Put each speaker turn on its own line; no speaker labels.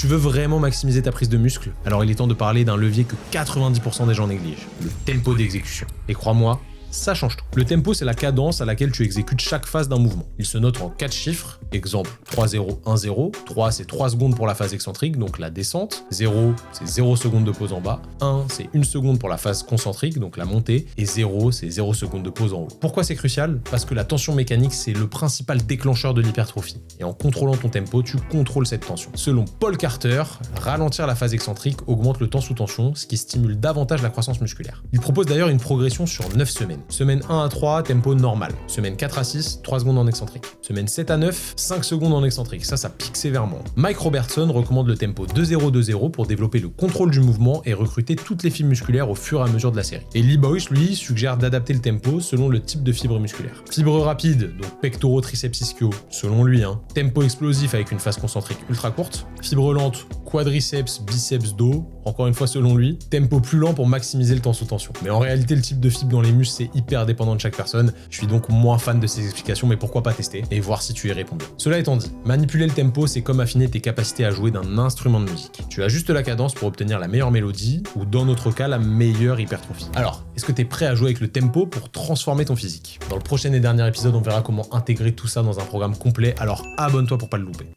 Tu veux vraiment maximiser ta prise de muscle? Alors il est temps de parler d'un levier que 90% des gens négligent, le tempo d'exécution. Et crois-moi, ça change tout. Le tempo, c'est la cadence à laquelle tu exécutes chaque phase d'un mouvement. Il se note en 4 chiffres, exemple 3-0, 1-0, 3 c'est 3 secondes pour la phase excentrique, donc la descente, 0 c'est 0 secondes de pause en bas, 1 c'est 1 seconde pour la phase concentrique, donc la montée, et 0 c'est 0 secondes de pause en haut. Pourquoi c'est crucial? Parce que la tension mécanique, c'est le principal déclencheur de l'hypertrophie. Et en contrôlant ton tempo, tu contrôles cette tension. Selon Paul Carter, ralentir la phase excentrique augmente le temps sous tension, ce qui stimule davantage la croissance musculaire. Il propose d'ailleurs une progression sur 9 semaines. Semaine 1 à 3, tempo normal. Semaine 4 à 6, 3 secondes en excentrique. Semaine 7 à 9, 5 secondes en excentrique. Ça pique sévèrement. Mike Robertson recommande le tempo 2-0-2-0 pour développer le contrôle du mouvement et recruter toutes les fibres musculaires au fur et à mesure de la série. Et Lee Boyce, lui, suggère d'adapter le tempo selon le type de fibre musculaire. Fibre rapide, donc pectoraux, triceps ischio, selon lui. Tempo explosif avec une phase concentrique ultra courte. Fibre lente, quadriceps, biceps, dos, encore une fois selon lui. Tempo plus lent pour maximiser le temps sous tension. Mais en réalité, le type de fibre dans les muscles, c'est hyper dépendant de chaque personne. Je suis donc moins fan de ces explications, mais pourquoi pas tester et voir si tu y réponds bien. Cela étant dit, manipuler le tempo, c'est comme affiner tes capacités à jouer d'un instrument de musique. Tu ajustes la cadence pour obtenir la meilleure mélodie, ou dans notre cas, la meilleure hypertrophie. Alors, est-ce que tu es prêt à jouer avec le tempo pour transformer ton physique? Dans le prochain et dernier épisode, on verra comment intégrer tout ça dans un programme complet, alors abonne-toi pour pas le louper.